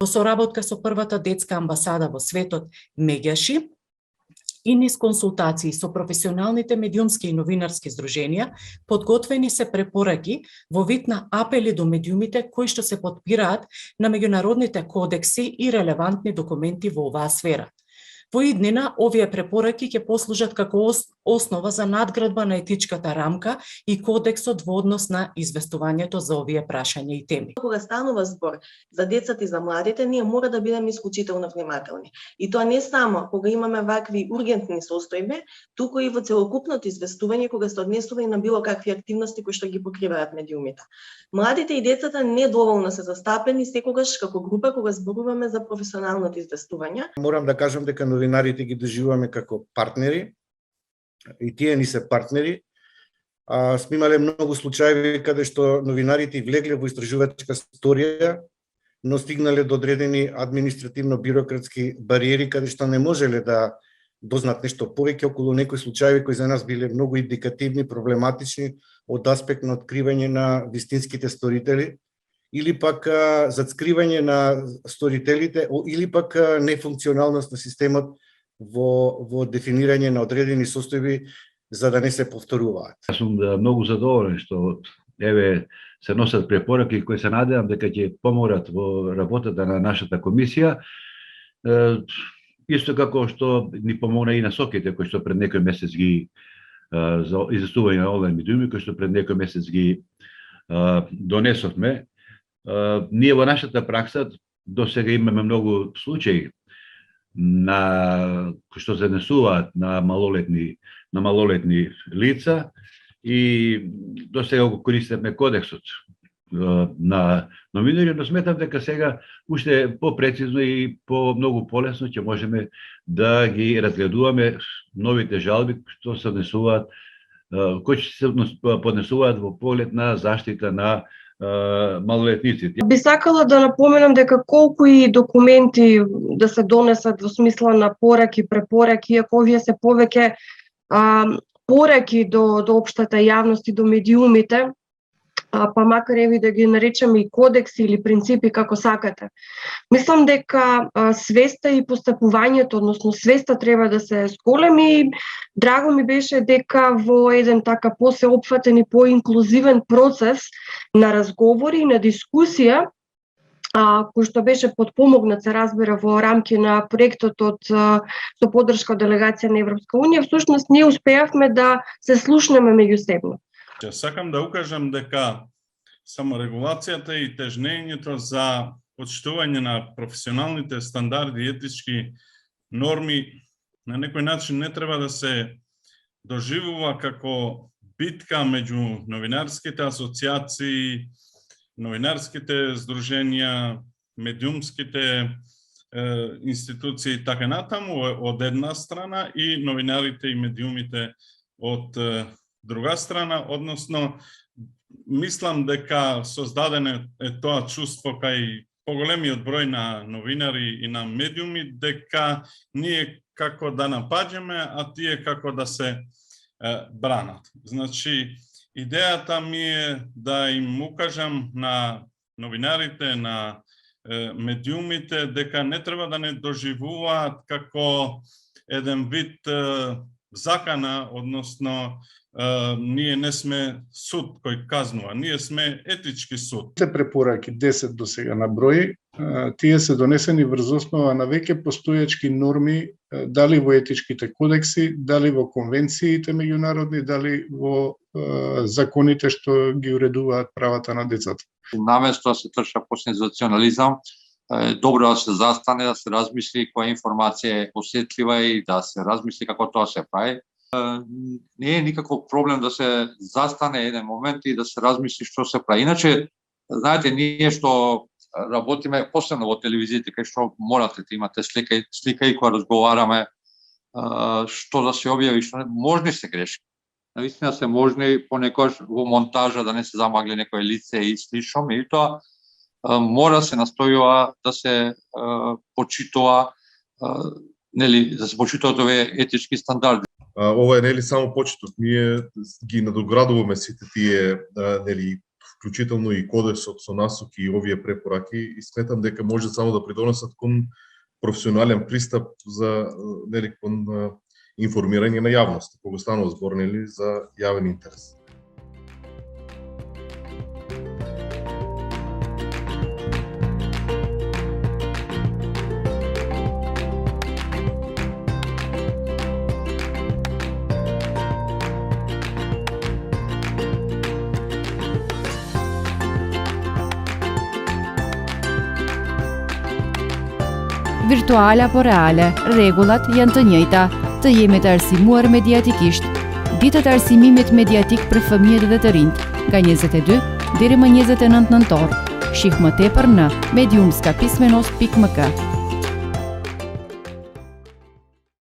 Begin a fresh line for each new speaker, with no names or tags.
во соработка со првата детска амбасада во светот Меѓаши и низ консултации со професионалните медиумски и новинарски здруженија, подготвени се препораки во вид на апели до медиумите кои што се потпираат на меѓународните кодекси и релевантни документи во оваа сфера. Во иднина, овие препораки ќе послужат како основа за надградба на етичката рамка и кодексот во однос на известувањето за овие прашања и теми.
Кога станува збор за децата и за младите, ние мора да бидеме исклучително внимателни. И тоа не само кога имаме вакви ургентни состојби, туку и во целокупното известување кога се однесува и на било какви активности кои што ги покриваат медиумите. Младите и децата недоволно се застапени секогаш како група кога зборуваме за професионалното известување.
Морам да кажам дека новинарите ги доживуваме како партнери, и тие ни се партнери. Сме имале многу случаи каде што новинарите влегле во истражувачка историја, но стигнале до одредени административно-бирократски бариери каде што не можеле да дознаат нешто повеќе околу некои случаи кои за нас биле многу индикативни, проблематични од аспект на откривање на вистинските сторители или пак зацкривање на сторителите или пак нефункционалност на системот во дефинирање на одредени состојби за да не се повторуваат.
Јас сум многу задоволен што еве се носат препораки кои се надевам дека ќе помогнат во работата на нашата комисија. Исто како што ни помогна и насоките кои што пред некој месец ги за известување на онлайн медиуми кои што пред некој месец ги донесовме. Ние во нашата пракса досега имаме многу случаи на кои што се однесуваат на малолетни лица и досега го користиме кодексот на новинари, но сметам дека сега уште попрецизно и многу полесно ќе можеме да ги разгледуваме новите жалби што се однесуваат, кои се поднесуваат во поглед на заштита на малолетниците.
Би сакала да напоменам дека колку и документи да се донесат во смисла на пораки, препораки, ако овие се повеќе пораки до општата јавност и до медиумите, па макар еви да ги наречеме и кодекси или принципи како сакате. Мислам дека свеста и постапувањето, односно свеста треба да се зголеми и драго ми беше дека во еден така посеопфатен и поинклузивен процес на разговори и на дискусија, кој што беше подпомогнат, се разбира, во рамки на проектот со поддршка од делегација на Европска унија, всушност ние успеавме да се слушнеме меѓусебно.
Сакам да укажам дека саморегулацијата и тежнењето за почитување на професионалните стандарди и етички норми на некој начин не треба да се доживува како битка меѓу новинарските асоциации, новинарските здруженија, медиумските институции и така натаму од една страна и новинарите и медиумите од друга страна, односно мислам дека создадено е тоа чувство кај поголемиот број на новинари и на медиуми дека ние како да напаѓаме, а тие како да се бранат. Значи, идејата ми е да им укажам на новинарите, на медиумите, дека не треба да не доживуваат како еден вид закана, односно ние не сме суд кој казнува, ние сме етички суд.
Те препораки 10 до сега на број, тие се донесени врз основа на веќе постојачки норми, дали во етичките кодекси, дали во конвенциите меѓународни, дали во законите што ги уредуваат правата на децата.
Наместо да се трча по сензационализам, добро да се застане, да се размисли која информација е осетлива и да се размисли како тоа се прави. Не е никаков проблем да се застане еден момент и да се размисли што се прави. Иначе, знаете, ние што работиме посебно во телевизиите, кај што морате да имате слика и кога разговараме, што да се објави, што не, можни се грешки. Наистина се можни понекогаш во монтажа да не се замагли некое лице и слично, меѓутоа мора се настојува да се почитува, нели, да се почитуваат овие етички стандарди.
Ова е нели само почеток. Ние ги надоградуваме сите тие нели вклучително и кодексот со насоки и овие препораки, и сметам дека може само да придонесат кон професионален пристап за кон информирање на јавност, кога станува збор за јавен интерес.
Virtuale apo reale, rregullat janë të njëjta, të jemi të arsimuar mediatikisht. Ditët e arsimimit mediatik për fëmijët dhe të rinjt, nga 22 deri më 29 nëntor. Shih më tepër në mediumskapismenos.mk.